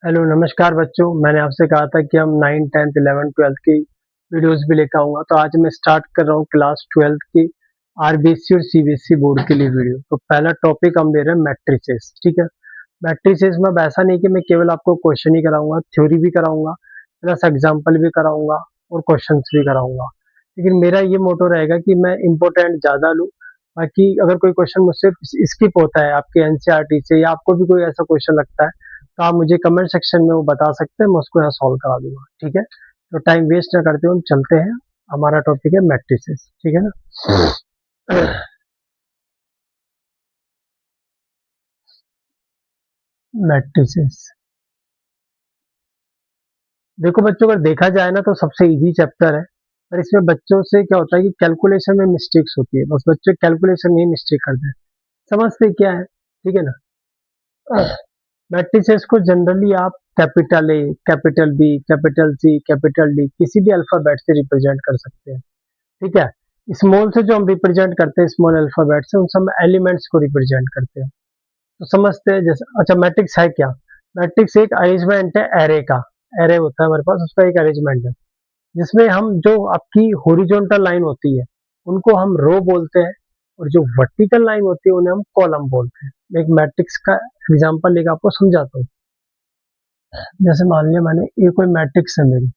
Hello नमस्कार बच्चों। मैंने आपसे कहा था कि हम 9, 10th, 11th, 12th की वीडियोस भी लेकर आऊंगा। तो आज मैं स्टार्ट कर रहा हूँ क्लास 12th की आरबीएससी और सीबीएसई बोर्ड के लिए वीडियो। तो पहला टॉपिक हम ले रहे हैं मैट्रिसेस। ठीक है, मैट्रिसेस में अब ऐसा नहीं कि मैं केवल आपको क्वेश्चन ही कराऊंगा, थ्योरी भी कराऊंगा, प्लस एग्जाम्पल भी कराऊंगा और क्वेश्चन भी कराऊंगा। लेकिन मेरा ये मोटो रहेगा कि मैं इम्पोर्टेंट ज्यादा लूँ। बाकी अगर कोई क्वेश्चन मुझसे स्किप होता है आपके एनसीईआरटी से, या आपको भी कोई ऐसा क्वेश्चन लगता है, तो आप मुझे कमेंट सेक्शन में वो बता सकते हैं, मैं उसको यहाँ सॉल्व करा दूंगा। ठीक है, तो टाइम वेस्ट ना करते हुए हम चलते हैं। हमारा टॉपिक है मैट्रिसेस। ठीक है ना। मैट्रिसेस, देखो बच्चों, अगर देखा जाए ना तो सबसे इजी चैप्टर है। पर इसमें बच्चों से क्या होता है कि कैलकुलेशन में मिस्टेक्स होती है। बस बच्चे कैलकुलेशन में ही मिस्टेक करते हैं, समझते क्या है। ठीक है ना। मैट्रिसेस को जनरली आप capital A, capital B, capital C, capital D किसी भी अल्फाबेट से रिप्रेजेंट कर सकते हैं। ठीक है, स्मॉल से जो हम रिप्रेजेंट करते हैं, स्मॉल अल्फाबेट से, उन सब एलिमेंट्स को रिप्रेजेंट करते हैं। तो समझते हैं जैसे। अच्छा, मैट्रिक्स है क्या? मैट्रिक्स एक अरेंजमेंट है एरे का। एरे होता है हमारे पास, उसका एक अरेंजमेंट है जिसमें हम जो आपकी हॉरिजॉन्टल लाइन होती है उनको हम रो बोलते हैं, और जो वर्टिकल लाइन होती है उन्हें हम कॉलम बोलते हैं। मैं एक मैट्रिक्स का एग्जांपल लेकर आपको समझाता हूँ। जैसे मान लिया मैंने ये कोई मैट्रिक्स है मेरी,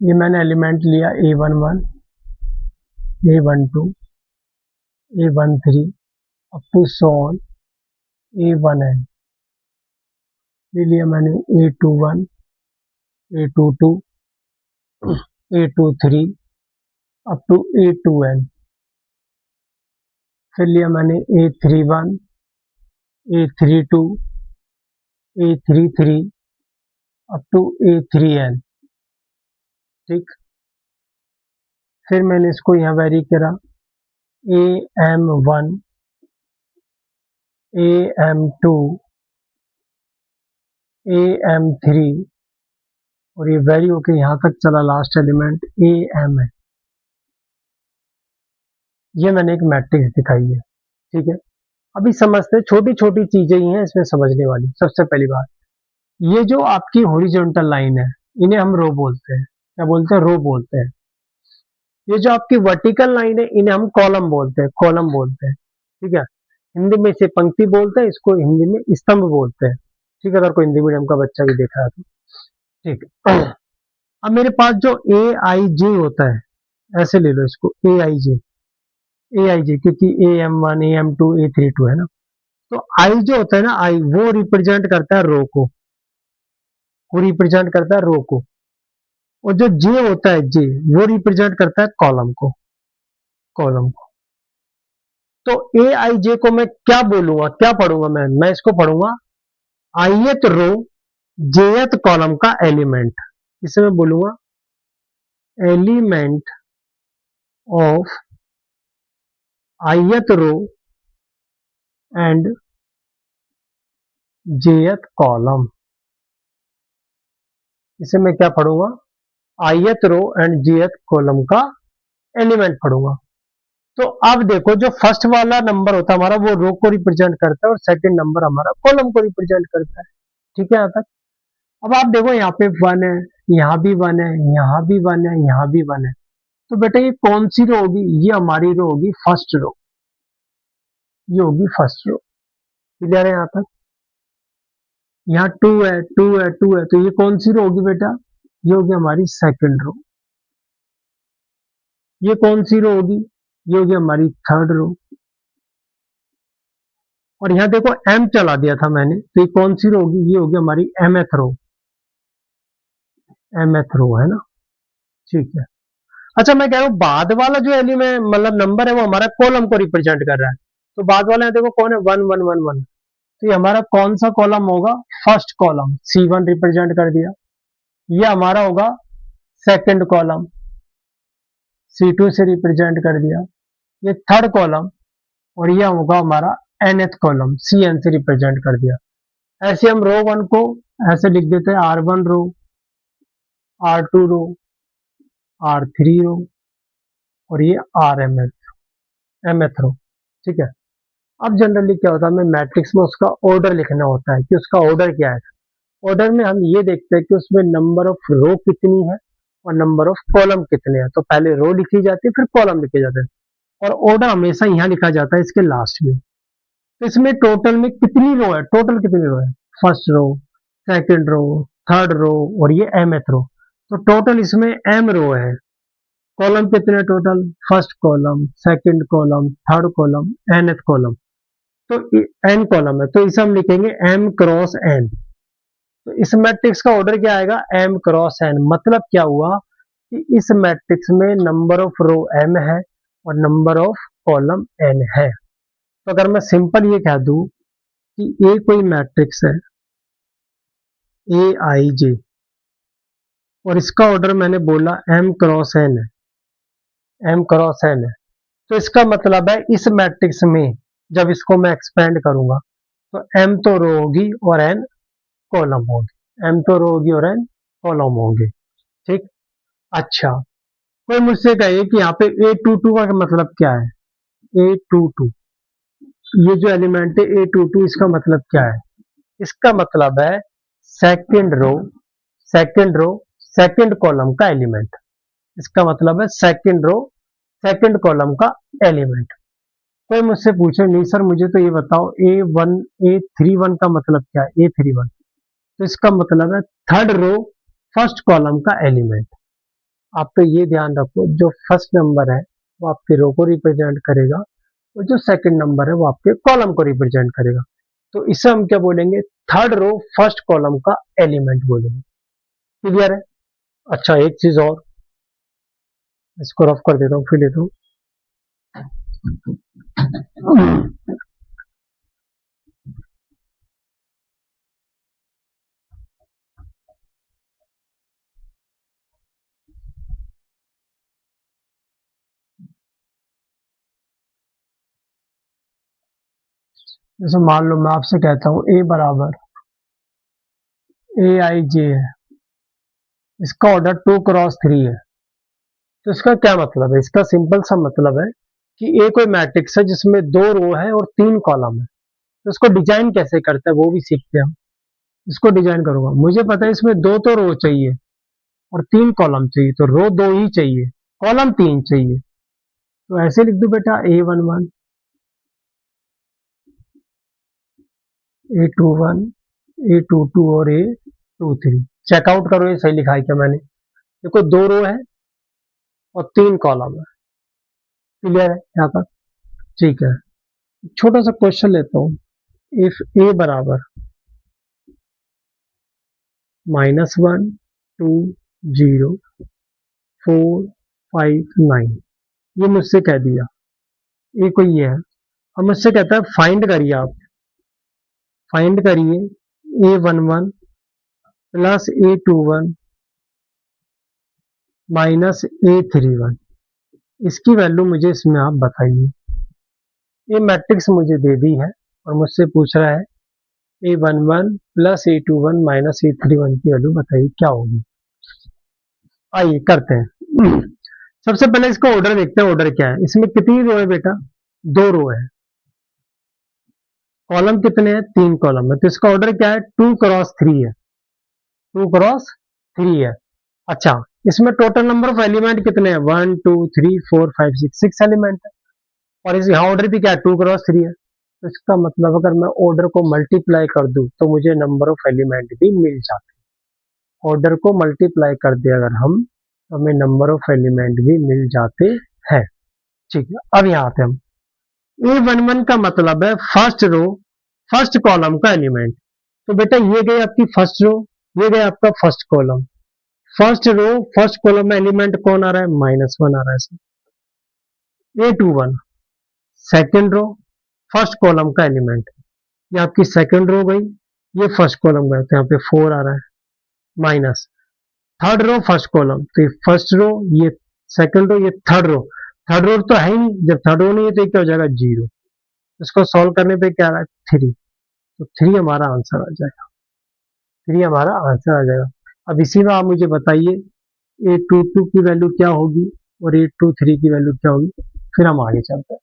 ये मैंने एलिमेंट लिया A11, A12, A13 up to so on A1n। ले लिया मैंने A21, A22, A23 up to A2n। फिर लिया मैंने A31, A32, A33 up to A3n। ठीक, फिर मैंने इसको यहाँ वेरी करा, AM1, AM2, AM3, और ये वेरी होके यहाँ तक चला, लास्ट एलिमेंट AM है। ये मैंने एक मैट्रिक्स दिखाई है। ठीक है, अभी समझते हैं, छोटी छोटी चीजें ही हैं इसमें समझने वाली। सबसे पहली बात, ये जो आपकी हॉरिजॉन्टल लाइन है इन्हें हम रो बोलते हैं। क्या बोलते हैं? रो बोलते हैं। ये जो आपकी वर्टिकल लाइन है इन्हें हम कॉलम बोलते हैं, कॉलम बोलते हैं। ठीक है, हिंदी में इसे पंक्ति बोलते हैं, इसको हिंदी में स्तंभ बोलते हैं। ठीक है, अगर कोई हिंदी मीडियम का बच्चा भी देख रहा है तो। ठीक है, अब मेरे पास जो ए आई जे होता है, ऐसे ले लो इसको, ए आई जे, ए आई जे, क्योंकि AM1, AM2, A32 है ना। तो आई जो होता है ना, आई वो रिप्रेजेंट करता है रो को, वो रिप्रेजेंट करता है रो को। और जो जे होता है, जे, वो रिप्रेजेंट करता है कॉलम को, कॉलम को। तो ए आई जे को मैं क्या बोलूंगा, क्या पढ़ूंगा? मैं इसको पढ़ूंगा आईएथ रो जेथ कॉलम का एलिमेंट। इसे मैं बोलूंगा element of ith row and jth column. इसे मैं क्या पढ़ूंगा? Ith row and jth column का एलिमेंट पढ़ूंगा। तो अब देखो, जो फर्स्ट वाला नंबर होता है हमारा, वो रो को रिप्रेजेंट करता है, और सेकंड नंबर हमारा कॉलम को रिप्रेजेंट करता है। ठीक है यहाँ तक। अब आप देखो, यहाँ पे 1 है, यहाँ भी 1 है, यहाँ भी 1 है, यहाँ भी 1 है। तो बेटा ये कौन सी रो होगी? ये हमारी रो होगी फर्स्ट रो। ये होगी फर्स्ट रो। क्लियर है यहाँ तक? यहाँ 2 है, 2 है, 2 है, तो ये कौन सी रो होगी बेटा? ये होगी हमारी सेकंड रो। ये कौन सी रो होगी? ये होगी हमारी थर्ड रो। और यहाँ देखो एम चला दिया था मैंने, तो ये कौन सी रो होगी? ये होगी हमारी एमएथ रो। एमएथ रो है ना। ठीक है। अच्छा, मैं कह रहा हूँ बाद वाला जो एलिमेंट, मतलब नंबर है, वो हमारा कॉलम को रिप्रेजेंट कर रहा है। तो बाद वाला है, देखो कौन है? 1 1 1 1। तो ये हमारा कौन सा कॉलम होगा? फर्स्ट कॉलम, C1 रिप्रेजेंट कर दिया। ये हमारा होगा सेकंड कॉलम, C2 से रिप्रेजेंट कर दिया। ये थर्ड कॉलम, और ये होगा हमारा nth कॉलम, CN से रिप्रेजेंट कर दिया। ऐसे हम रो वन को ऐसे लिख देते हैं, R1 रो, R2 रो, R3 रो, और ये RMS, mth रो। ठीक है, अब जनरली क्या होता है, हमें मैट्रिक्स में उसका ऑर्डर लिखना होता है कि उसका ऑर्डर क्या है। ऑर्डर में हम ये देखते हैं कि उसमें नंबर ऑफ रो कितनी है और नंबर ऑफ कॉलम कितने हैं। तो पहले रो लिखी जाती है, फिर कॉलम लिखे जाते हैं, और ऑर्डर हमेशा यहाँ लिखा जाता है इसके लास्ट में। तो इसमें टोटल में कितनी रो है, टोटल कितनी रो है, first row, second row, third row और ये mth रो। तो टोटल इसमें m रो है। कॉलम कितने total, first column, second column, third column, nth column. तो n कॉलम है, तो इसे हम लिखेंगे m क्रॉस n। तो इस मैट्रिक्स का ऑर्डर क्या आएगा, m क्रॉस n। मतलब क्या हुआ कि इस मैट्रिक्स में नंबर ऑफ रो m है और नंबर ऑफ कॉलम n है। तो अगर मैं सिंपल ये कह दूं कि ए कोई मैट्रिक्स है, ए आई जे, और इसका ऑर्डर मैंने बोला m क्रॉस n है, m क्रॉस n है, तो इसका मतलब है इस मैट्रिक्स में जब इसको मैं एक्सपेंड करूंगा तो m तो रो होगी और n कॉलम होगी, m तो रो होगी और n कॉलम होंगे। ठीक। अच्छा, कोई मुझसे कहे कि यहाँ पे A22 का मतलब क्या है, A22, ये जो एलिमेंट है A22, इसका मतलब क्या है। इसका मतलब है second row, second row, second column का एलिमेंट। इसका मतलब है सेकंड रो, सेकंड कॉलम का एलिमेंट। कोई मुझसे पूछे नहीं सर मुझे तो ये बताओ A31 का मतलब क्या है, A31, तो इसका मतलब है थर्ड रो, फर्स्ट कॉलम का एलिमेंट। आप तो ये ध्यान रखो, जो फर्स्ट नंबर है वो आपके रो को रिप्रेजेंट करेगा और जो सेकंड नंबर है वो आपके कॉलम को रिप्रेजेंट करेगा। तो इसे हम क्या बोलेंगे, थर्ड रो फर्स्ट कॉलम का एलिमेंट बोलेंगे। क्लियर है। अच्छा, एक चीज और, इसको रफ कर देता हूँ फिर लेता हूँ। जैसे मान लो मैं आपसे कहता हूँ ए बराबर ए आई जे है, इसका ऑर्डर 2 क्रॉस 3 है। तो इसका क्या मतलब है, इसका सिंपल सा मतलब है कि ए कोई मैट्रिक्स है जिसमें 2 रो है और 3 कॉलम है। तो इसको डिजाइन कैसे करते हैं वो भी सीखते हैं हम। इसको डिजाइन करूंगा, मुझे पता है इसमें दो तो रो चाहिए और 3 कॉलम चाहिए, तो रो दो ही चाहिए, कॉलम 3 चाहिए। तो ऐसे लिख दो बेटा, A11, A21, A22 और A23। चेकआउट करो ये सही लिखा है क्या मैंने। देखो 2 रो है और 3 कॉलम है। क्लियर है यहाँ तक। ठीक है, छोटा सा क्वेश्चन लेता हूँ। इफ ए बराबर -1, 2, 0, 4, 5, 9, ये मुझसे कह दिया, ये कोई ये है। अब मुझसे कहता है फाइंड करिए, आप फाइंड करिए A11 plus A21 minus A31, इसकी वैल्यू मुझे इसमें आप बताइए। ये मैट्रिक्स मुझे दे दी है और मुझसे पूछ रहा है A11 plus A21 minus A31 की वैल्यू बताइए क्या होगी। आइए करते हैं। सबसे पहले इसका ऑर्डर देखते हैं, ऑर्डर क्या है, इसमें कितनी रो है बेटा, 2 रो है। कॉलम कितने हैं, 3 कॉलम है। तो इसका ऑर्डर क्या है, 2 क्रॉस 3 है, 2 क्रॉस 3 है। अच्छा, इसमें टोटल नंबर ऑफ एलिमेंट कितने हैं, 1 2 3 4 5 6 एलिमेंट है। और इस यहाँ ऑर्डर भी क्या है, 2 क्रॉस 3 है। तो इसका मतलब अगर मैं ऑर्डर को मल्टीप्लाई कर दूं तो मुझे नंबर ऑफ एलिमेंट भी मिल जाते हैं। ऑर्डर को मल्टीप्लाई कर दे अगर हम, तो हमें नंबर ऑफ एलिमेंट भी मिल जाते हैं। ठीक है, अब यहाँ आते हैं हम। A11 का मतलब है फर्स्ट रो, फर्स्ट कॉलम का एलिमेंट। तो बेटा ये गई आपकी फर्स्ट रो, ये गया आपका first column. First row first column में एलिमेंट कौन आ रहा है, -1 आ रहा है। A21 second row first column का एलिमेंट, ये आपकी सेकेंड रो गई, ये फर्स्ट कॉलम गया, तो यहाँ पे 4 आ रहा है, minus third row first column, तो ये फर्स्ट रो, ये सेकेंड रो, ये थर्ड रो। थर्ड रो तो है ही नहीं, जब थर्ड रो नहीं है तो क्या हो जाएगा, 0। इसको सॉल्व करने पे क्या आ रहा है, 3। तो 3 हमारा आंसर आ जाएगा, 3 हमारा आंसर आ जाएगा। अब इसी में आप मुझे बताइए A22 की वैल्यू क्या होगी और A23 की वैल्यू क्या होगी, फिर हम आगे चलते हैं।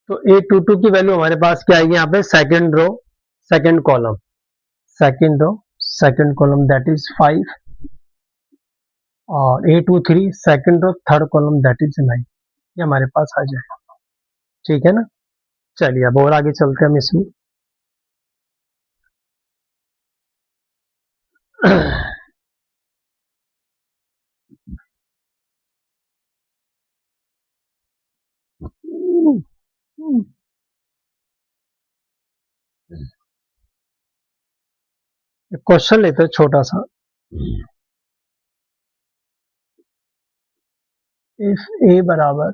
तो A22 की वैल्यू हमारे पास क्या आएगी यहाँ पे, second row second column, second row second column that is 5, और A23 second row third column that is 9, ये हमारे पास आ जाएगा। ठीक है ना। चलिए अब और आगे चलते हैं हम इसमें। क्वेश्चन लेते हैं छोटा सा। इफ A बराबर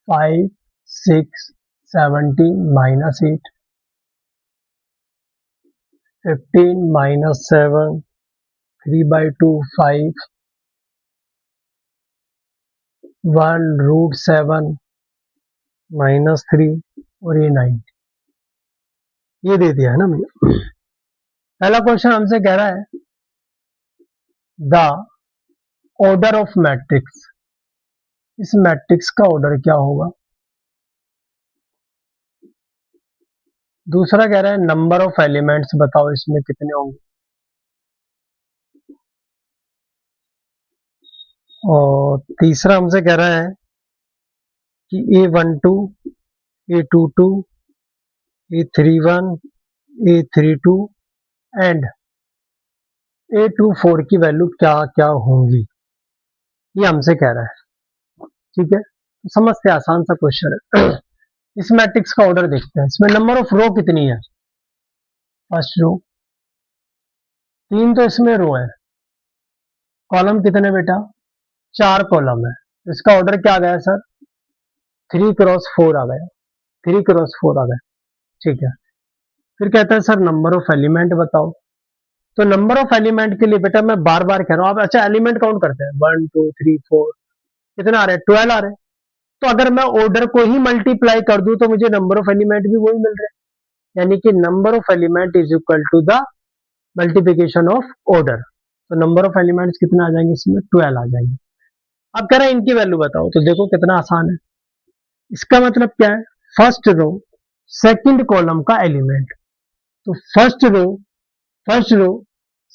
5 6 17 -8 15 -7 3/2 5 1√7 -3 और ये 9, ये दे दिया है ना भैया। पहला क्वेश्चन हमसे कह रहा है द ऑर्डर ऑफ मैट्रिक्स, इस मैट्रिक्स का ऑर्डर क्या होगा। दूसरा कह रहा है नंबर ऑफ एलिमेंट्स बताओ इसमें कितने होंगे, और तीसरा हमसे कह रहा है कि A12 A22 A31 A32 and A24 की वैल्यू क्या क्या होंगी, ये हमसे कह रहा है। ठीक है, तो समझते हैं, आसान सा क्वेश्चन है। इस मैट्रिक्स का ऑर्डर देखते हैं। इसमें नंबर ऑफ रो कितनी है, फर्स्ट रो, 3 तो इसमें रो है, कॉलम कितने बेटा, 4 कॉलम है, इसका ऑर्डर क्या आ गया सर, 3x4 आ गया, 3x4 आ गया। ठीक है, फिर कहता है सर नंबर ऑफ एलिमेंट बताओ। तो नंबर ऑफ एलिमेंट के लिए बेटा मैं बार बार कह रहा हूं, आप अच्छा एलिमेंट काउंट करते हैं, 1 2 3 4, कितना आ रहे हैं, 12 आ रहे हैं। तो अगर मैं ऑर्डर को ही मल्टीप्लाई कर दूं तो मुझे नंबर ऑफ एलिमेंट भी वही मिल रहे हैं, यानी कि number of element is equal to the multiplication of order. तो नंबर ऑफ एलिमेंट्स कितना आ जाएंगे, इसमें 12 आ जाएंगे। अब कह रहा है इनकी वैल्यू बताओ, तो देखो कितना आसान है। इसका मतलब क्या है, फर्स्ट रो सेकंड कॉलम का एलिमेंट, तो फर्स्ट रो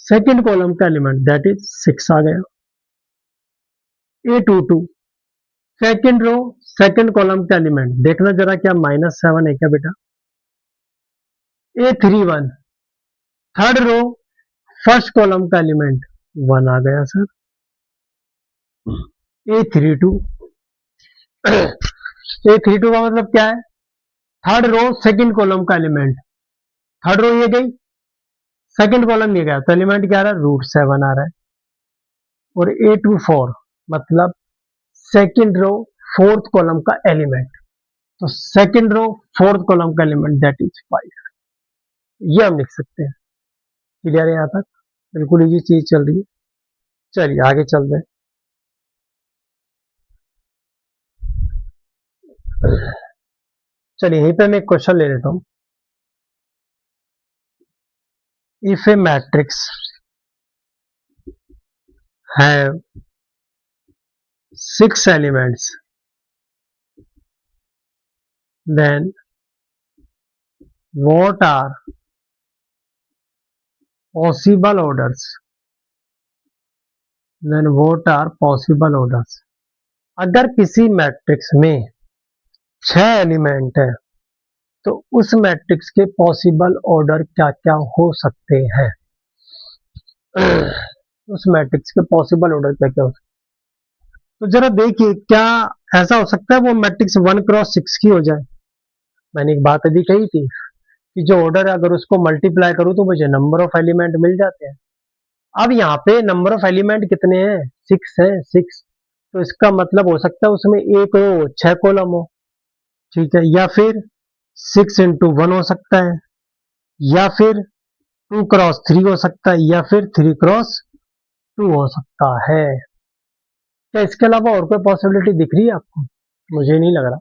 सेकंड कॉलम का एलिमेंट दैट इज 6 आ गया। A22 second row second column का एलिमेंट, देखना जरा क्या -7 है क्या बेटा। A31 third row first column का एलिमेंट 1 आ गया सर। A32 A32 का मतलब क्या है, थर्ड रो सेकंड कॉलम का एलिमेंट, थर्ड रो ये गई, सेकंड कॉलम ये गया, तो एलिमेंट क्या आ रहा है, √7 आ रहा है। और A24 मतलब सेकंड रो फोर्थ कॉलम का एलिमेंट, तो सेकंड रो फोर्थ कॉलम का एलिमेंट दैट इज 5, ये हम लिख सकते हैं। क्लियर है यहाँ तक, बिल्कुल इजी चीज चल रही है। चलिए आगे चलते हैं। चलिए यहीं पे मैं एक क्वेश्चन ले लेता हूं। If a matrix have 6 elements, then what are possible orders, then what are possible orders। अगर किसी मैट्रिक्स में 6 एलिमेंट है तो उस मैट्रिक्स के पॉसिबल ऑर्डर क्या क्या हो सकते हैं। उस मैट्रिक्स के पॉसिबल ऑर्डर क्या क्या हो सकते हैं, तो जरा देखिए क्या ऐसा हो सकता है वो मैट्रिक्स 1x6 की हो जाए। मैंने एक बात अभी कही थी कि जो ऑर्डर है अगर उसको मल्टीप्लाई करूं तो मुझे नंबर ऑफ एलिमेंट मिल जाते हैं। अब यहाँ पे नंबर ऑफ एलिमेंट कितने हैं, 6 है, 6, तो इसका मतलब हो सकता है उसमें एक रो 6 कॉलम हो। ठीक है, या फिर 6 × 1 हो सकता है, या फिर 2x3 हो सकता है, या फिर 3x2 हो सकता है। क्या इसके अलावा और कोई पॉसिबिलिटी दिख रही है आपको, मुझे नहीं लग रहा।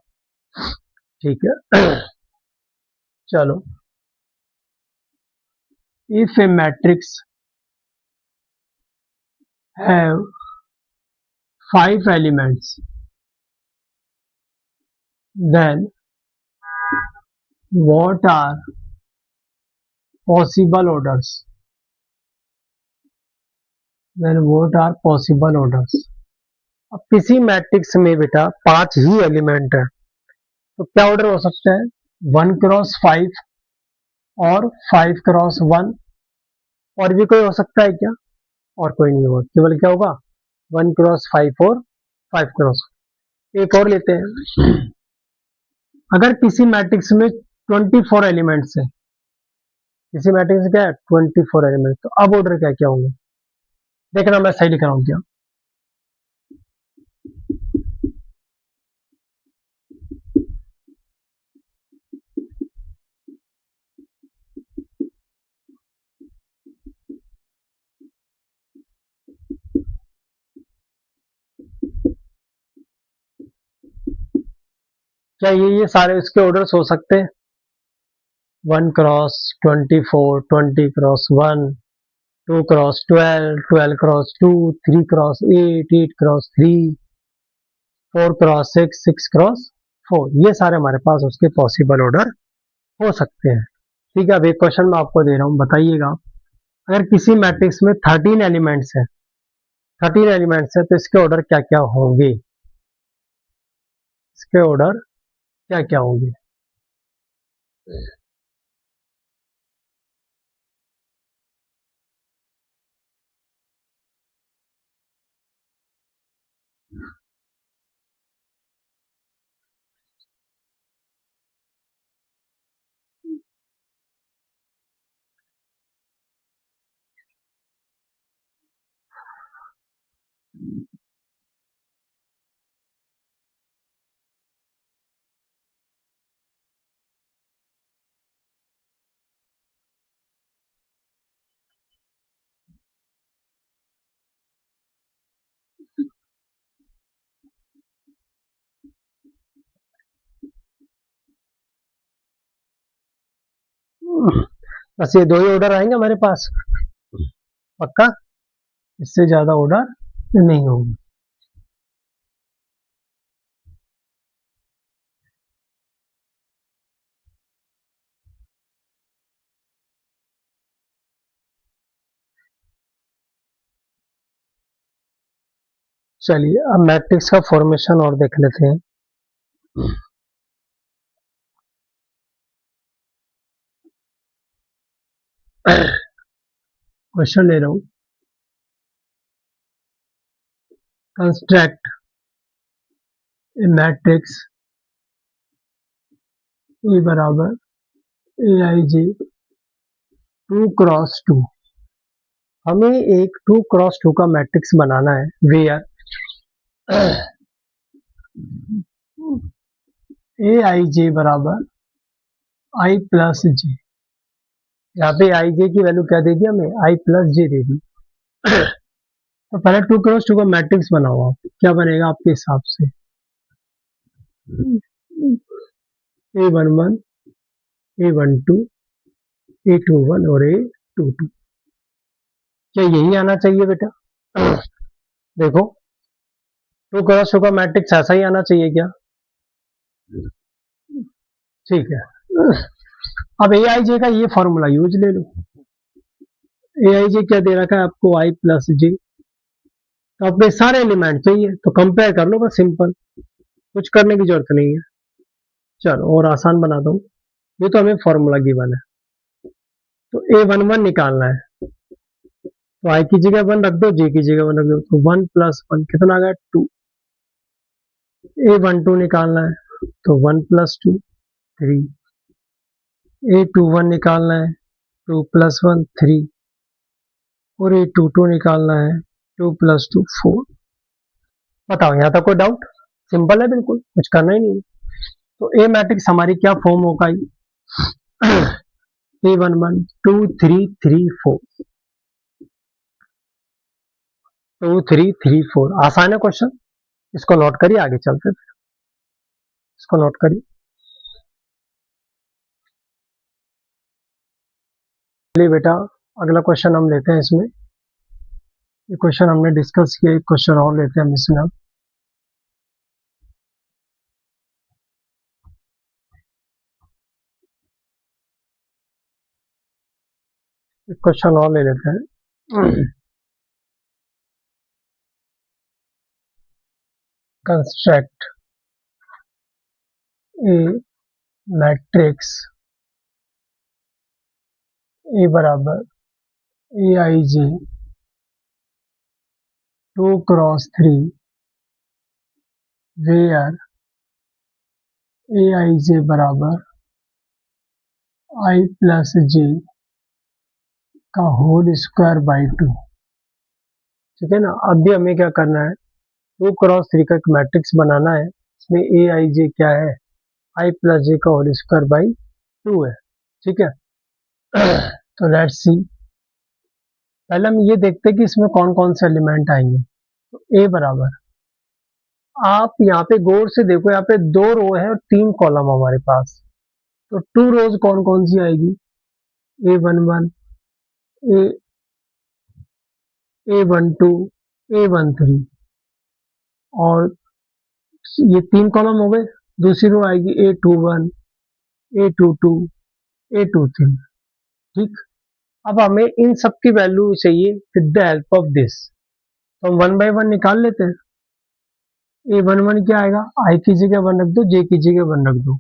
ठीक है, चलो, if a matrix have 5 elements, then what are possible orders? Then what are possible orders? अब किसी मैट्रिक्स में बेटा 5 ही एलिमेंट है, तो क्या ऑर्डर हो सकता है? 1x5 और 5x1, और भी कोई हो सकता है क्या? और कोई नहीं होगा, केवल क्या होगा? 1x5 और 5x। एक और लेते हैं, अगर किसी मैट्रिक्स में 24 एलिमेंट्स है, किसी मैट्रिक्स में क्या है? 24 एलिमेंट, तो अब ऑर्डर क्या क्या होंगे? देखना मैं सही लिख रहा हूँ क्या? क्या ये सारे उसके ऑर्डर्स हो सकते हैं? 1x24, 20x1, 2x12, 12x2, 3x8, 8x3, 4x6, 6x4, ये सारे हमारे पास उसके पॉसिबल ऑर्डर हो सकते हैं। ठीक है, अब एक क्वेश्चन मैं आपको दे रहा हूँ, बताइएगा। अगर किसी मैट्रिक्स में 13 एलिमेंट्स है, 13 एलिमेंट्स है, तो इसके ऑर्डर क्या क्या होंगे? इसके ऑर्डर क्या क्या होंगे? बस ये दो ही ऑर्डर आएंगे हमारे पास, पक्का? इससे ज्यादा ऑर्डर नहीं होंगे। चलिए अब मैट्रिक्स का फॉर्मेशन और देख लेते हैं। क्वेश्चन ले रहा हूं, कंस्ट्रक्ट ए मैट्रिक्स ए बराबर ए आई जे 2x2। हमें एक 2x2 का मैट्रिक्स बनाना है, वेयर ए आई जे बराबर आई प्लस जे। यहाँ पे आई जे की वैल्यू क्या दे दी हमें? आई प्लस जे दे दी। तो पहले 2x2 का मैट्रिक्स बनाओ आप, क्या बनेगा आपके हिसाब से? A11, A12, A21 और A22। क्या यही आना चाहिए बेटा? देखो, 2x2 का मैट्रिक्स ऐसा ही आना चाहिए क्या? ठीक है, अब ए आई जे का ये फॉर्मूला यूज ले लो। ए आई जे क्या दे रखा है आपको? आई प्लस जे। तो आपके सारे एलिमेंट चाहिए, तो कंपेयर कर लो बस, सिंपल, कुछ करने की जरूरत नहीं है। चलो और आसान बना दो, ये तो हमें फॉर्मूला गिवन है, तो A11 निकालना है, तो आई की जगह 1 रख दो, जे की जगह 1 रख दो, तो 1 प्लस 1 कितना आ गया? 2। A12 निकालना है, तो 1 प्लस 2 3। A21 निकालना है, 2 प्लस 1 3। और A22 निकालना है, 2 प्लस 2 4। बताओ, यहाँ तक कोई डाउट? सिंपल है बिल्कुल, कुछ करना ही नहीं है। तो ए मैट्रिक्स हमारी क्या फॉर्म होगा? A11 2 3 3 4, 2 3 3 4। आसान है क्वेश्चन, इसको नोट करिए, आगे चलते हैं। इसको नोट करिए। चलिए बेटा, अगला क्वेश्चन हम लेते हैं इसमें। ये क्वेश्चन हमने डिस्कस किया, एक क्वेश्चन और लेते हैं हम इसमें अब। एक क्वेश्चन और ले लेते हैं। कंस्ट्रक्ट ए मैट्रिक्स ए बराबर ए आई जे 2 × 3 वेयर ए आई जे बराबर आई प्लस जे का होल स्क्वायर बाई 2। ठीक है ना। अब भी हमें क्या करना है, 2 × 3 का एक मैट्रिक्स बनाना है। इसमें ए आई जे क्या है, आई प्लस जे का होल स्क्वायर बाई 2 है। ठीक है। तो लेट्स सी, पहले हम ये देखते हैं कि इसमें कौन कौन से एलिमेंट आएंगे। तो ए बराबर, आप यहाँ पे गौर से देखो, यहाँ पे 2 रो है और 3 कॉलम हमारे पास। तो 2 रोज कौन कौन सी आएगी, A11, ए A12, A13, और ये 3 कॉलम हो गए। दूसरी रो आएगी A21, A22, A23। ठीक। अब हमें इन सब की वैल्यू चाहिए with the help of this, तो हम 1 बाय 1 निकाल लेते हैं। A11 क्या आएगा, आई की जगह 1 रख दो, जे की जगह 1 रख दो,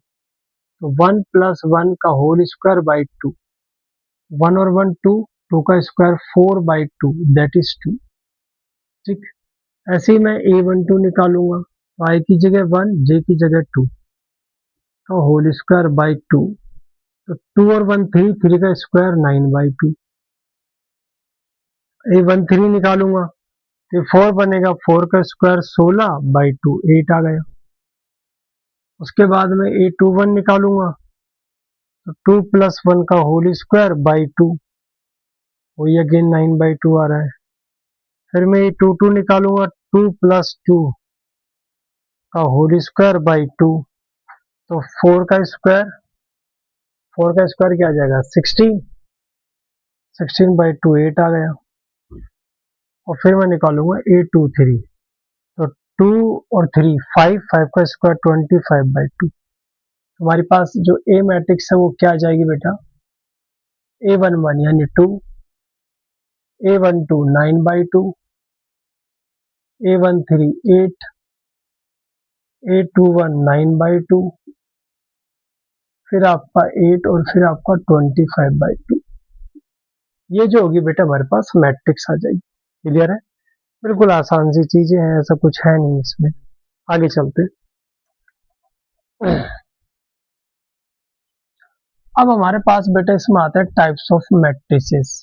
तो 1 + 1 का होल स्क्वायर बाई 2। 1 और 1 2, 2 का स्क्वायर 4 बाई 2, दैट इज 2। ठीक। ऐसे ही मैं A12 निकालूंगा, तो आई की जगह 1, जे की जगह 2 का होल स्क्वायर बाई 2, तो 2 और 1 3, 3 का स्क्वायर 9 बाई 2। A13 निकालूंगा तो 4 बनेगा, 4 का स्क्वायर 16 बाई 2, 8 आ गया। उसके बाद में A21 निकालूंगा, तो 2 + 1 का होल स्क्वायर बाई 2, वही अगेन 9 बाई 2 आ रहा है। फिर मैं A22 निकालूंगा, 2 + 2 का होल स्क्वायर बाई 2, तो 4 का स्क्वायर क्या आ जाएगा, 16, 16 बाई 2 8 आ गया। और फिर मैं निकालूंगा A23, तो 2 और 3 5, 5 का स्क्वायर 25 बाई 2। हमारे पास जो ए मैट्रिक्स है वो क्या आ जाएगी बेटा, A11 यानी 2, A12 9 by 2, A13 8, A21 9 by 2, फिर आपका 8 और फिर आपका 25 बाई 2। ये जो होगी बेटा हमारे पास मैट्रिक्स आ जाएगी। क्लियर है। बिल्कुल आसान सी चीजें हैं, ऐसा कुछ है नहीं इसमें। आगे चलते। अब हमारे पास बेटा इसमें आता है टाइप्स ऑफ मैट्रिसेस,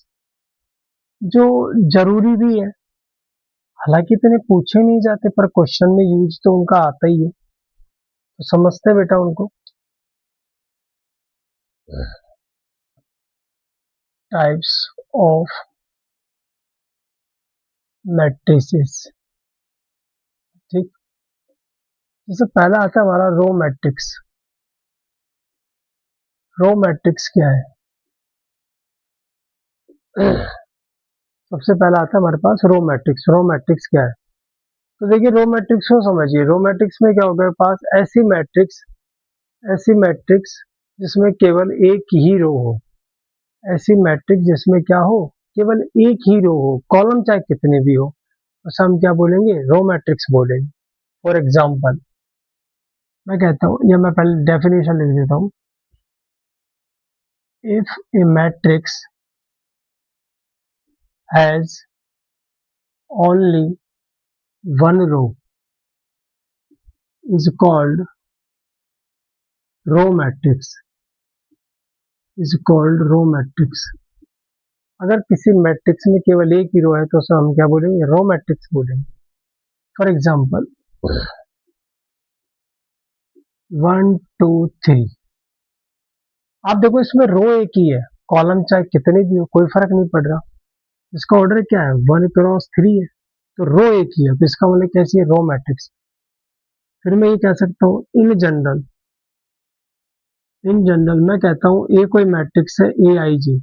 जो जरूरी भी है, हालांकि इतने पूछे नहीं जाते पर क्वेश्चन में यूज तो उनका आता ही है, तो समझते बेटा उनको। Types of matrices. ठीक। जैसे पहला आता है हमारा रो मैट्रिक्स। रो मैट्रिक्स क्या है, सबसे पहला आता है हमारे पास रो मैट्रिक्स। रो मैट्रिक्स क्या है, तो देखिए रो मैट्रिक्स को समझिए। रो मैट्रिक्स में क्या होगा, पास ऐसी मैट्रिक्स जिसमें केवल एक ही रो हो। ऐसी मैट्रिक्स जिसमें क्या हो, केवल एक ही रो हो, कॉलम चाहे कितने भी हो, उसे हम क्या बोलेंगे, रो मैट्रिक्स बोलेंगे। फॉर एग्जाम्पल मैं कहता हूँ, या मैं पहले डेफिनेशन लिख देता हूँ। If a matrix has only one row is called row matrix, is called row matrix. अगर किसी मैट्रिक्स में केवल एक ही रो है तो उसे हम क्या बोलेंगे, रो मैट्रिक्स बोलेंगे। फॉर एग्जाम्पल 1 2 3, आप देखो इसमें रो एक ही है, कॉलम चाहे कितने भी हो कोई फर्क नहीं पड़ रहा। इसका ऑर्डर क्या है, 1 × 3 है, तो रो एक ही है, तो इसका मतलब कैसी है, रो मैट्रिक्स। फिर मैं ये कह सकता हूँ इन जनरल मैं कहता हूँ ए कोई मैट्रिक्स है, ए आई जे,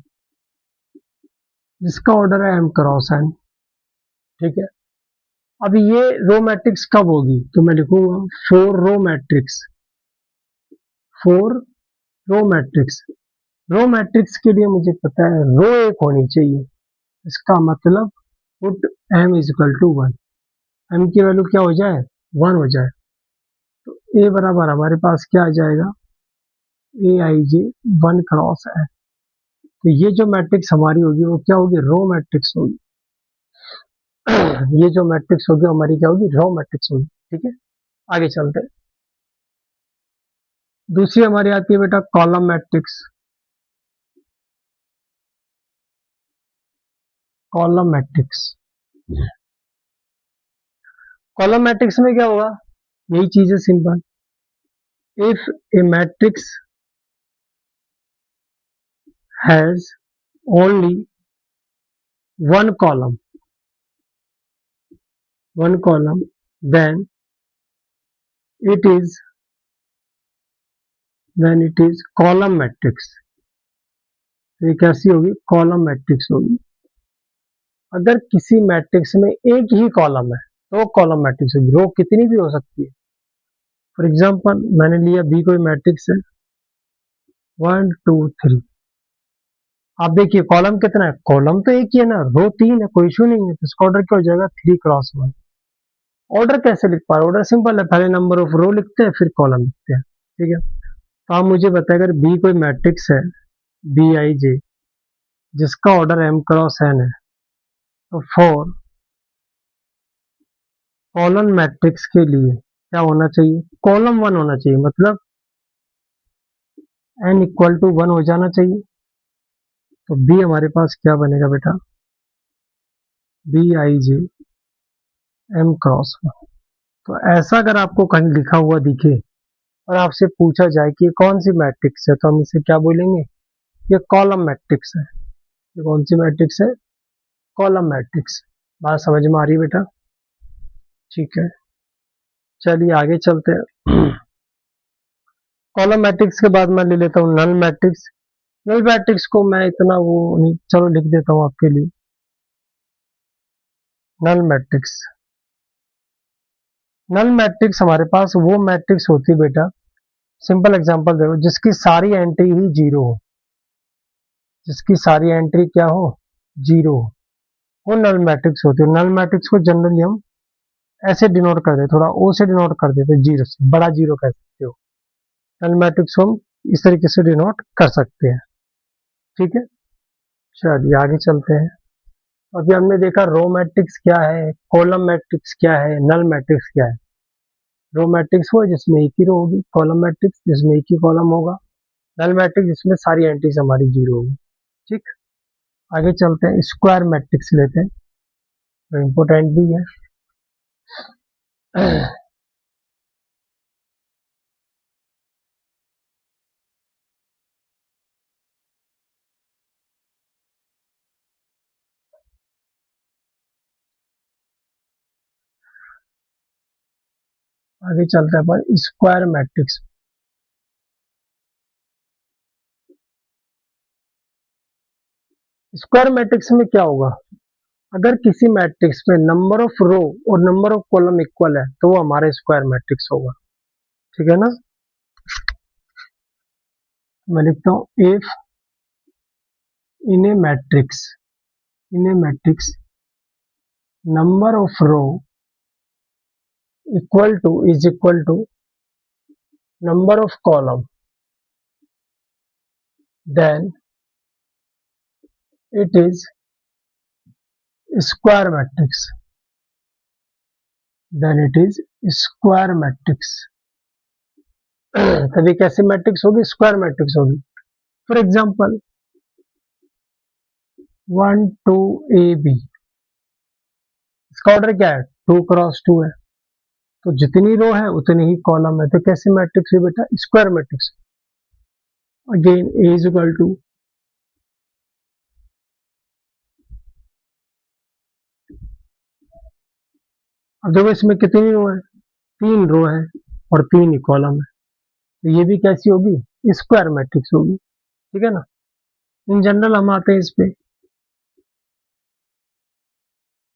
जिसका ऑर्डर है m × n, ठीक है। अब ये रो मैट्रिक्स कब होगी, तो मैं लिखूंगा four row matrix, four row matrix. Row matrix के लिए मुझे पता है रो एक होनी चाहिए, इसका मतलब put m is equal to one, m की वैल्यू क्या हो जाए, वन हो जाए, तो a बराबर हमारे पास क्या आ जाएगा, ए आई जे वन क्रॉस है। तो ये जो मैट्रिक्स हमारी होगी वो क्या होगी, रो मैट्रिक्स होगी। ये जो मैट्रिक्स होगी हमारी क्या होगी, रो मैट्रिक्स होगी। ठीक है, आगे चलते हैं। दूसरी हमारी आती है बेटा column matrix. Column matrix, column matrix में क्या होगा, यही चीज है simple. If a matrix has only one column, one column, then it is column matrix. ये कैसी होगी, कॉलम मैट्रिक्स होगी। अगर किसी मैट्रिक्स में एक ही कॉलम है तो कॉलम मैट्रिक्स होगी, रो कितनी भी हो सकती है। फॉर एग्जाम्पल मैंने लिया बी कोई मैट्रिक्स है, वन टू थ्री। आप देखिए कॉलम कितना है, कॉलम तो एक ही है ना, रो तीन है, कोई इशू नहीं है, तो इसका ऑर्डर क्या हो जाएगा, थ्री क्रॉस वन। ऑर्डर कैसे लिख पा रहे, ऑर्डर सिंपल है, पहले नंबर ऑफ रो लिखते हैं फिर कॉलम लिखते हैं। ठीक है, तो आप मुझे बताए अगर बी कोई मैट्रिक्स है, बी आई जे, जिसका ऑर्डर एम क्रॉस एन है, तो फॉर कॉलम मैट्रिक्स के लिए क्या होना चाहिए, कॉलम वन होना चाहिए, मतलब एन इक्वल टू वन हो जाना चाहिए। तो बी हमारे पास क्या बनेगा बेटा, B I J M cross one. तो ऐसा अगर आपको कहीं लिखा हुआ दिखे और आपसे पूछा जाए कि ये कौन सी मैट्रिक्स है, तो हम इसे क्या बोलेंगे, ये कॉलम मैट्रिक्स है। ये कौन सी मैट्रिक्स है, कॉलम मैट्रिक्स। बात समझ में आ रही है बेटा, ठीक है, चलिए आगे चलते हैं। कॉलम मैट्रिक्स के बाद मैं ले लेता हूँ नल मैट्रिक्स। नल मैट्रिक्स को मैं इतना वो नहीं, चलो लिख देता हूँ आपके लिए, नल मैट्रिक्स। नल मैट्रिक्स हमारे पास वो मैट्रिक्स होती है बेटा, सिंपल एग्जांपल देखो, जिसकी सारी एंट्री ही जीरो हो, जिसकी सारी एंट्री क्या हो, जीरो हो, वो नल मैट्रिक्स होती है। नल मैट्रिक्स को जनरली हम ऐसे डिनोट कर देते, थोड़ा ओ से डिनोट कर देते, जीरो से, बड़ा जीरो कह सकते हो। नल मैट्रिक्स को हम इस तरीके से डिनोट कर सकते हैं। ठीक है, चलिए आगे चलते हैं। अभी हमने देखा रो मैट्रिक्स क्या है, कॉलम मैट्रिक्स क्या है, नल मैट्रिक्स क्या है। रो मैट्रिक्स वो है जिसमें एक ही रो होगी, कॉलम मैट्रिक्स जिसमें एक ही कॉलम होगा, नल मैट्रिक्स जिसमें सारी एंट्रीज हमारी जीरो होगी। ठीक, आगे चलते हैं, स्क्वायर मैट्रिक्स लेते हैं, तो इम्पोर्टेंट भी है। आगे चलते हैं अपन स्क्वायर मैट्रिक्स। स्क्वायर मैट्रिक्स में क्या होगा, अगर किसी मैट्रिक्स में नंबर ऑफ रो और नंबर ऑफ कॉलम इक्वल है तो वो हमारा स्क्वायर मैट्रिक्स होगा। ठीक है ना, मैं लिखता हूं if in a matrix, in a matrix number of row is equal to number of column, then it is square matrix, then it is square matrix. तभी कैसी मैट्रिक्स होगी, स्क्वायर मैट्रिक्स होगी। For example one two A B, इसका order क्या है, to cross two है, तो जितनी रो है उतनी ही कॉलम है, तो कैसी मैट्रिक्स है बेटा, square matrix. Again A is equal to, अब देखो इसमें कितनी रो है, तीन रो है और तीन ही कॉलम है, तो ये भी कैसी होगी, स्क्वायर मैट्रिक्स होगी। ठीक है ना, इन जनरल हम आते हैं इस पे,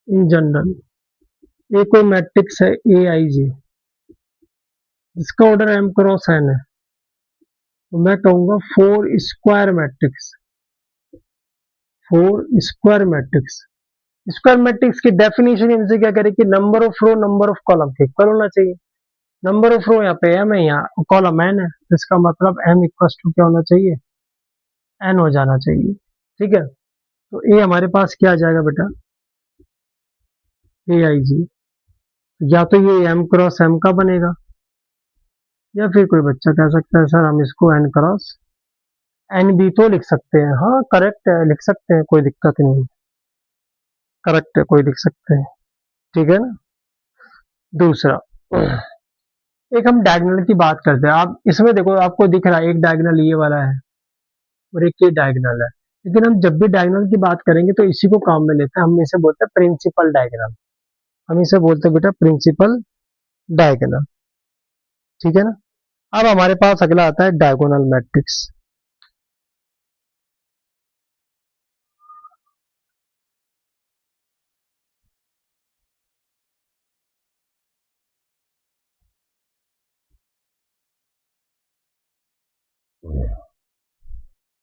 इन जनरल ये कोई मैट्रिक्स है ए आई जे जिसका ऑर्डर एम क्रॉस एन है, तो मैं कहूंगा four square matrix. Square matrix की डेफिनेशन इनसे क्या करे कि number of row number of column के इक्वल होना चाहिए। नंबर ऑफ रो यहाँ पे एम है, यहाँ कॉलम एन है, तो इसका मतलब एम इक्वल टू क्या होना चाहिए, एन हो जाना चाहिए। ठीक है, तो ए हमारे पास क्या आ जाएगा बेटा, ए आई जी, या तो ये एम क्रॉस एम का बनेगा, या फिर कोई बच्चा कह सकता है सर हम इसको एन क्रॉस एन बी तो लिख सकते हैं। हाँ करेक्ट है, लिख सकते हैं, कोई दिक्कत नहीं, करेक्ट है, कोई लिख सकते हैं। ठीक है ना। दूसरा, एक हम डायगोनल की बात करते हैं। आप इसमें देखो, आपको दिख रहा है एक डायगोनल ये वाला है और एक ये डायगोनल है, लेकिन हम जब भी डायगोनल की बात करेंगे तो इसी को काम में लेते हैं, हम इसे बोलते हैं प्रिंसिपल डायगोनल। हम इसे बोलते हैं बेटा प्रिंसिपल डायगोनल। ठीक है ना। अब हमारे पास अगला आता है डायगोनल मैट्रिक्स।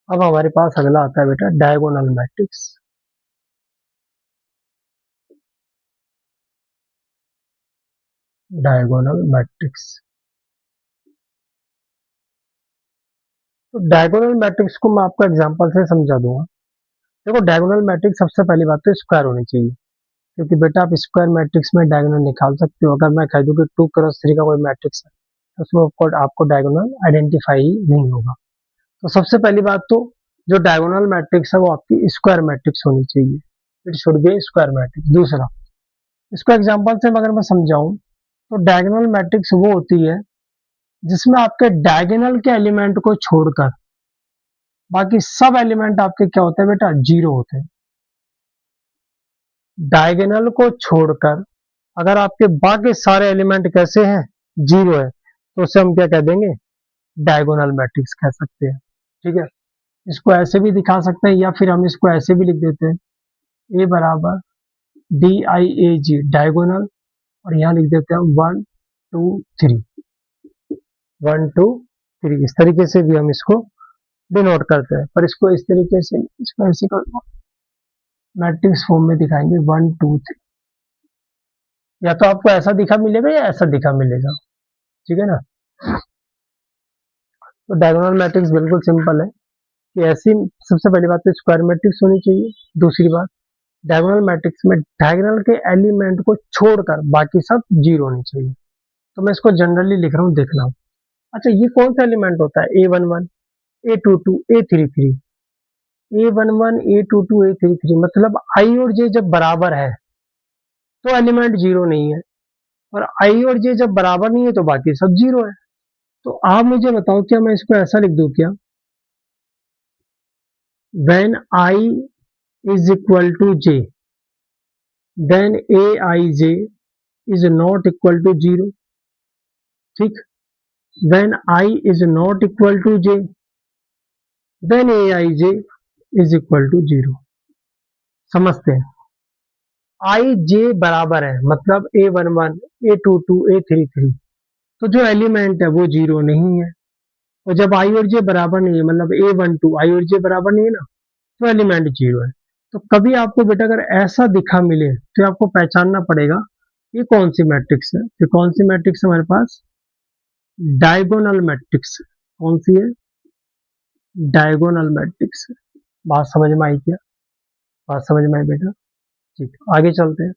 अब हमारे पास अगला आता है बेटा डायगोनल मैट्रिक्स। डायगोनल मैट्रिक्स, तो डायगोनल मैट्रिक्स को मैं आपको एग्जांपल से समझा दूंगा। देखो डायगोनल मैट्रिक्स सबसे पहली बात तो स्क्वायर होनी चाहिए, क्योंकि बेटा आप स्क्वायर मैट्रिक्स में डायगोनल निकाल सकते हो। अगर मैं कह दूं कि 2 क्रॉस 3 का कोई मैट्रिक्स है, तो उसमें आपको डायगोनल आइडेंटिफाई ही नहीं होगा। तो सबसे पहली बात तो जो डायगोनल मैट्रिक्स है वो आपकी स्क्वायर मैट्रिक्स होनी चाहिए, it should be square matrix. दूसरा, इसको एग्जांपल से अगर मैं समझाऊं, तो डायगोनल मैट्रिक्स वो होती है जिसमें आपके डायगोनल के एलिमेंट को छोड़कर बाकी सब एलिमेंट आपके क्या होते हैं बेटा, जीरो होते हैं। डायगोनल को छोड़कर अगर आपके बाकी सारे एलिमेंट कैसे हैं, जीरो है, तो उसे हम क्या कह देंगे, डायगोनल मैट्रिक्स कह सकते हैं। ठीक है, इसको ऐसे भी दिखा सकते हैं, या फिर हम इसको ऐसे भी लिख देते हैं, ए बराबर D I A ji diagonal, और यहाँ लिख देते हैं 1 2 3, 1 2 3। इस तरीके से भी हम इसको डिनोट करते हैं, पर इसको इस तरीके से, इसको ऐसे मैट्रिक्स फॉर्म में दिखाएंगे 1 2 3। या तो आपको ऐसा दिखा मिलेगा या ऐसा दिखा मिलेगा। ठीक है ना। तो डायगोनल मैट्रिक्स बिल्कुल सिंपल है कि ऐसी, सबसे पहली बात तो स्क्वायर मैट्रिक्स होनी चाहिए। दूसरी बात, डायगोनल मैट्रिक्स में डायगोनल के एलिमेंट को छोड़कर बाकी सब जीरो होनी चाहिए। तो मैं इसको जनरली लिख रहा हूँ, देखना। अच्छा, ये कौन सा एलिमेंट होता है, A11 A22 A33। A11 A22 A33 मतलब आई और जे जब बराबर है तो एलिमेंट जीरो नहीं है, और आई और जे जब बराबर नहीं है तो बाकी सब जीरो है। तो आप मुझे बताओ, क्या मैं इसको ऐसा लिख दूं क्या, when I is equal to j, then aij is not equal to 0। ठीक, when I is not equal to j, then aij is equal to 0। समझते हैं, आई जे बराबर है मतलब A11 A22 A33, तो जो एलिमेंट है वो जीरो नहीं है। और जब आई और जे बराबर नहीं है, मतलब A12 आई और जे बराबर नहीं है ना, तो एलिमेंट जीरो है। तो कभी आपको बेटा अगर ऐसा दिखा मिले तो आपको पहचानना पड़ेगा ये कौन सी मैट्रिक्स है। तो कौन सी मैट्रिक्स है हमारे पास, डायगोनल मैट्रिक्स। कौन सी है, डायगोनल मैट्रिक्स। बात समझ में आई क्या, बात समझ में आई बेटा। ठीक, आगे चलते हैं।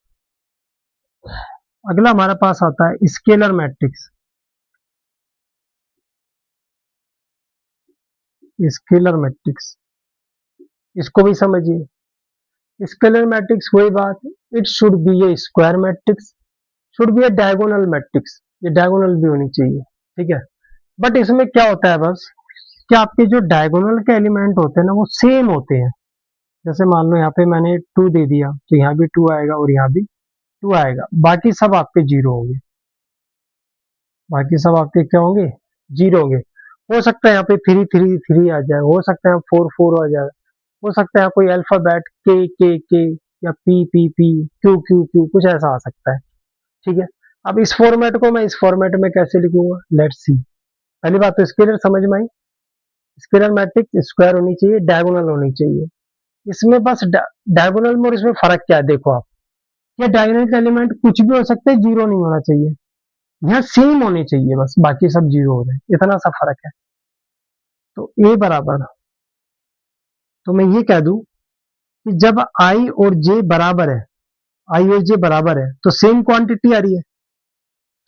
अगला हमारे पास आता है स्केलर मैट्रिक्स। स्केलर मैट्रिक्स, इसको भी समझिए। स्केलर मैट्रिक्स वही बात, it should be A square matrix, should be A diagonal matrix, ये डायगोनल भी होनी चाहिए। ठीक है, बट इसमें क्या होता है बस, कि आपके जो डायगोनल के एलिमेंट होते हैं ना वो सेम होते हैं। जैसे मान लो यहाँ पे मैंने 2 दे दिया, तो यहाँ भी 2 आएगा और यहाँ भी 2 आएगा, बाकी सब आपके जीरो होंगे। बाकी सब आपके क्या होंगे, जीरो होंगे। हो सकता है यहाँ पे 3 3 3 आ जाए, हो सकता है 4 4 आ जाए, हो सकता है कोई अल्फाबेट के या P P P Q Q Q, कुछ ऐसा आ सकता है। ठीक है, अब इस फॉर्मेट को मैं इस फॉर्मेट में कैसे लिखूंगा, लेट्स सी। पहली बात तो स्केलर समझ में आई, स्केलर मैट्रिक्स स्क्वायर होनी चाहिए, डायगोनल होनी चाहिए। इसमें बस डायगोनल में और इसमें फर्क क्या है, देखो आप, ये डायगोनल का एलिमेंट कुछ भी हो सकता है, जीरो नहीं होना चाहिए, यहाँ सेम होने चाहिए, बस बाकी सब जीरो हो जाए, इतना सा फर्क है। तो ए बराबर, तो मैं ये कह दूं कि जब आई और जे बराबर है, आई और जे बराबर है तो सेम क्वांटिटी आ रही है।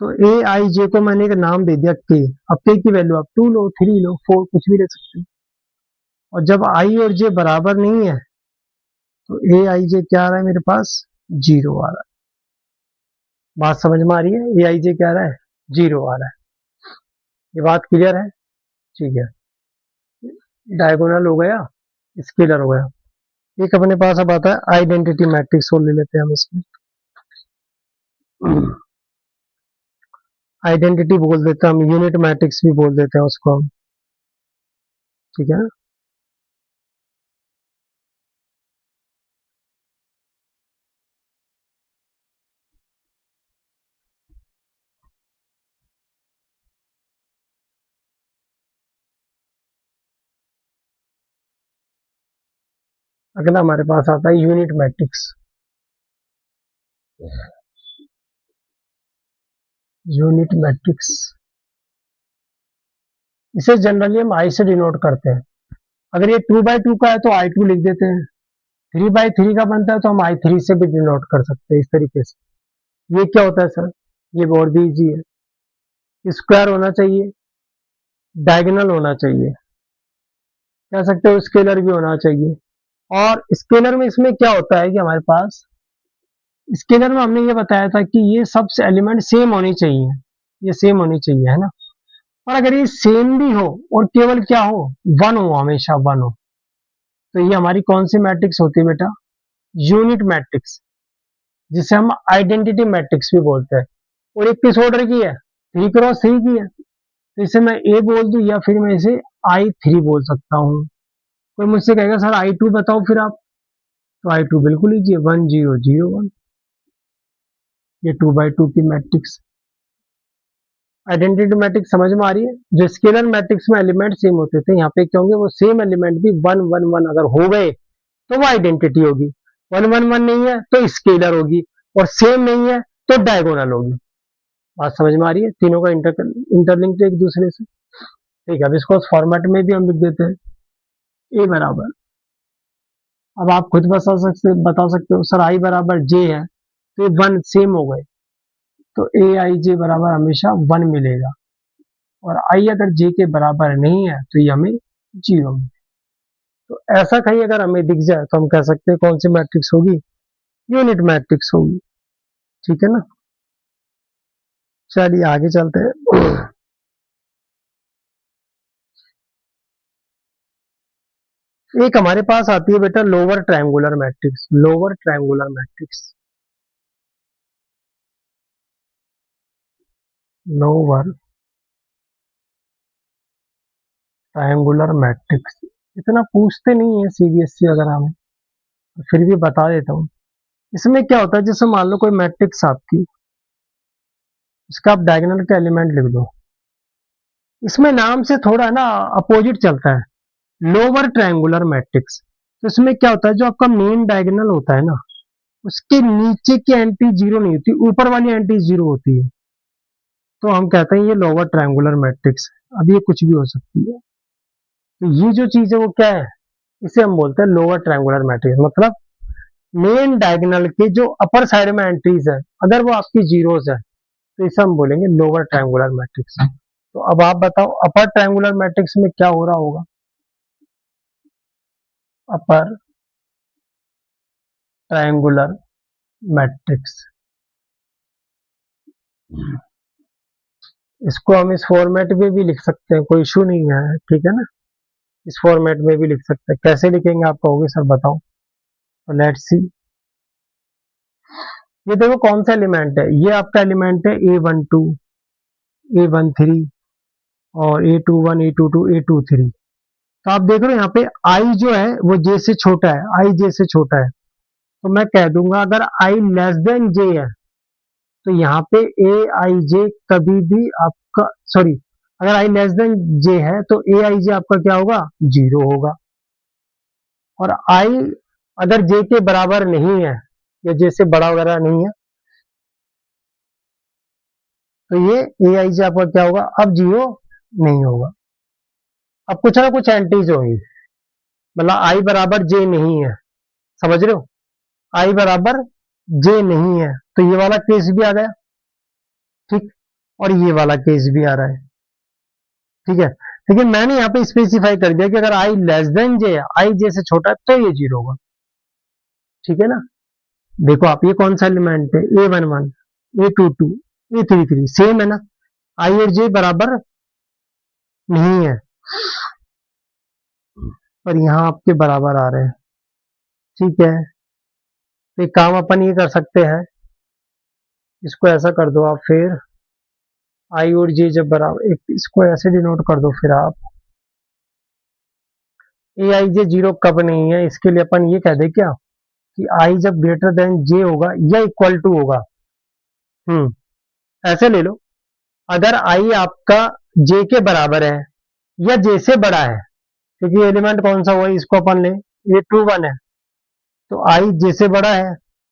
तो ए आई जे को मैंने एक नाम दे दिया के। अब के की वैल्यू आप 2 लो, 3 लो, 4 कुछ भी ले सकते हो। और जब आई और जे बराबर नहीं है तो ए आई जे क्या आ रहा है मेरे पास, जीरो आ रहा है। बात समझ में आ रही है, ए आई जे क्या आ रहा है, जीरो आ रहा है। ये बात क्लियर है, ठीक है। डायगोनल हो गया, स्केलर हो गया। एक अपने पास अब आता है आइडेंटिटी मैट्रिक्स, और ले लेते हैं हम इसमें। आइडेंटिटी बोल देते हैं हम, यूनिट मैट्रिक्स भी बोल देते हैं उसको हम, ठीक है। अगला हमारे पास आता है यूनिट मैट्रिक्स। यूनिट मैट्रिक्स, इसे जनरली हम आई से डिनोट करते हैं। अगर ये 2x2 का है तो आई टू लिख देते हैं, 3x3 का बनता है तो हम आई थ्री से भी डिनोट कर सकते हैं इस तरीके से। ये क्या होता है सर, ये और भी इजी है, स्क्वायर होना चाहिए, डायगोनल होना चाहिए, कह सकते हो स्केलर भी होना चाहिए। और स्केलर में इसमें क्या होता है कि हमारे पास स्केलर में हमने ये बताया था कि ये सब एलिमेंट सेम होनी चाहिए, ये सेम होनी चाहिए, है ना। और अगर ये सेम भी हो और केवल क्या हो, वन हो, हमेशा वन हो, तो ये हमारी कौन सी मैट्रिक्स होती है बेटा, यूनिट मैट्रिक्स, जिसे हम आइडेंटिटी मैट्रिक्स भी बोलते हैं। और एक किस ऑर्डर की है, 3x3 की है, तो इसे मैं ए बोल दूं या फिर मैं इसे आई थ्री बोल सकता हूँ। कोई मुझसे कहेगा सर आई टू बताओ फिर आप, तो आई टू बिल्कुल लीजिए, 1 0 0 1, ये 2x2 की मैट्रिक्स। आइडेंटिटी मैट्रिक्स समझ में आ रही है, जो स्केलर मैट्रिक्स में एलिमेंट सेम होते थे, यहाँ पे क्या होंगे, वो सेम एलिमेंट भी 1 1 1 अगर हो गए तो वो आइडेंटिटी होगी, 1 1 1 नहीं है तो स्केलर होगी, और सेम नहीं है तो डायगोनल होगी। बात समझ में आ रही है, तीनों का इंटरलिंक एक दूसरे से। ठीक है, अब इसको फॉर्मेट में भी हम लिख देते हैं, ए बराबर, अब आप खुद बता सकते हो सर आई बराबर जे है तो ये वन सेम हो गए, तो ए आई जे बराबर हमेशा वन मिलेगा। और आई अगर जे के बराबर नहीं है तो ये हमें जीरो मिलेगा। तो ऐसा कहीं अगर हमें दिख जाए तो हम कह सकते हैं कौन सी मैट्रिक्स होगी, यूनिट मैट्रिक्स होगी, ठीक है ना। चलिए आगे चलते हैं। एक हमारे पास आती है बेटा lower triangular matrix, lower triangular matrix, lower triangular matrix. इतना पूछते नहीं है सीबीएसई अगर हमें, फिर भी बता देता हूँ। इसमें क्या होता है, जैसे मान लो कोई मैट्रिक्स आपकी, इसका आप डायगोनल का एलिमेंट लिख दो, इसमें नाम से थोड़ा ना अपोजिट चलता है, लोअर ट्रायंगुलर मैट्रिक्स। तो इसमें क्या होता है, जो आपका मेन डायगोनल होता है ना, उसके नीचे की एंट्री जीरो नहीं होती, ऊपर वाली एंट्री जीरो होती है, तो हम कहते हैं ये लोअर ट्रायंगुलर मैट्रिक्स है। अब ये कुछ भी हो सकती है, तो ये जो चीज है वो क्या है, इसे हम बोलते हैं लोअर ट्रायंगुलर मैट्रिक्स। मतलब मेन डायगोनल के जो अपर साइड में एंट्रीज है, अगर वो आपकी जीरोस है तो इसे हम बोलेंगे लोअर ट्रायंगुलर मैट्रिक्स। तो अब आप बताओ अपर ट्रायंगुलर मैट्रिक्स में क्या हो रहा होगा, अपर ट्रायंगुलर मैट्रिक्स, इसको हम इस फॉर्मेट में भी लिख सकते हैं, कोई इशू नहीं है, ठीक है ना। इस फॉर्मेट में भी लिख सकते हैं, कैसे लिखेंगे आप कहोगे सर बताओ, तो लेट्स सी। ये देखो कौन सा एलिमेंट है, ये आपका एलिमेंट है A12 A13 और A21 A22 A23। तो आप देख रहे हो यहाँ पे आई जो है वो जे से छोटा है, आई जे से छोटा है, तो मैं कह दूंगा अगर आई लेस देन जे है तो यहाँ पे ए आई जे कभी भी आपका, सॉरी, अगर आई लेस देन जे है तो ए आई जे आपका क्या होगा, 0 होगा। और आई अगर जे के बराबर नहीं है या जे से बड़ा वगैरह नहीं है तो ये ए आई जे आपका क्या होगा, अब 0 नहीं होगा। अब कुछ ना कुछ एंटीज होंगी, मतलब आई बराबर जे नहीं है, समझ रहे हो, आई बराबर जे नहीं है तो ये वाला केस भी आ गया, ठीक, और ये वाला केस भी आ रहा है, ठीक है। लेकिन मैंने यहाँ पे स्पेसिफाई कर दिया कि अगर आई लेस देन जे है, आई जे से छोटा है तो ये 0 होगा, ठीक है ना। देखो आप, ये कौन सा एलिमेंट है, A11, A22, A33, सेम है ना, आई और जे बराबर नहीं है और यहाँ आपके बराबर आ रहे हैं, ठीक है। तो एक काम अपन ये कर सकते हैं, इसको ऐसा कर दो आप, फिर आई और जे जब बराबर, एक इसको ऐसे डिनोट कर दो फिर आप, ए आई जे 0 कब नहीं है, इसके लिए अपन ये कह दे क्या कि आई जब ग्रेटर देन जे होगा या इक्वल टू होगा, ऐसे ले लो, अगर आई आपका जे के बराबर है या जे से बड़ा है, क्योंकि एलिमेंट कौन सा हुआ, इसको अपन ले, A21 है तो आई जे से बड़ा है,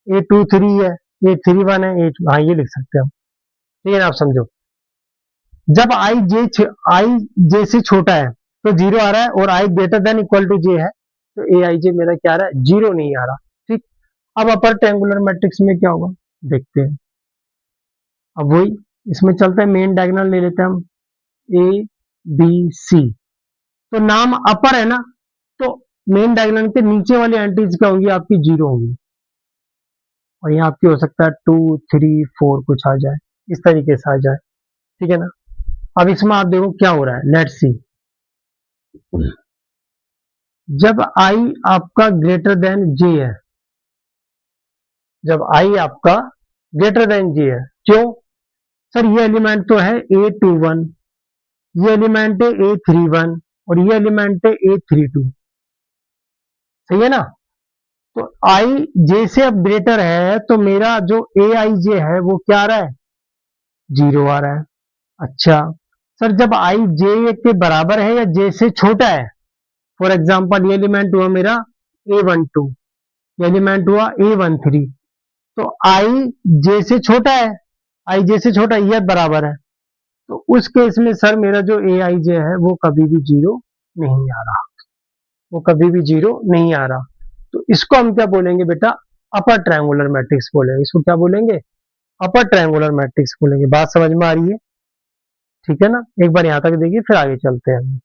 A23 है, A31 है, हाँ ये लिख सकते हैं हम, ठीक है ना, आप समझो। जब आई जे से छोटा है तो 0 आ रहा है और आई ग्रेटर देन इक्वल टू जे है तो ए आई जे मेरा क्या आ रहा है, 0 नहीं आ रहा, ठीक। अब अपर ट्रायंगुलर मैट्रिक्स में क्या होगा देखते हैं। अब वही इसमें चलता है, मेन डायगोनल ले लेते हैं हम, ए बी सी, तो नाम अपर है ना, तो मेन डायगोनल के नीचे वाली एंटीज क्या होंगी आपकी, 0 होंगी, और यहाँ आपकी हो सकता है 2 3 4 कुछ आ जाए, इस तरीके से आ जाए, ठीक है ना। अब इसमें आप देखो क्या हो रहा है, लेट्स सी, जब आई आपका ग्रेटर देन जे है, जब आई आपका ग्रेटर देन जे है, क्यों सर, ये एलिमेंट तो है A21, ये एलिमेंट है A31 और ये एलिमेंट है A32, सही है ना। तो आई जे से अब ग्रेटर है तो मेरा जो ए आई जे है वो क्या आ रहा है, 0 आ रहा है। अच्छा सर, जब आई जे के बराबर है या जे से छोटा है, फॉर एग्जाम्पल ये एलिमेंट हुआ मेरा A12, ये एलिमेंट हुआ A13, तो आई जे से छोटा है, आई जे से छोटा है, ये बराबर है, तो उस केस में सर मेरा जो ए आई जे है वो कभी भी 0 नहीं आ रहा, वो कभी भी 0 नहीं आ रहा। तो इसको हम क्या बोलेंगे बेटा, अपर ट्रायंगुलर मैट्रिक्स बोलेंगे, इसको क्या बोलेंगे, अपर ट्रायंगुलर मैट्रिक्स बोलेंगे। बात समझ में आ रही है, ठीक है ना। एक बार यहां तक देखिए फिर आगे चलते हैं।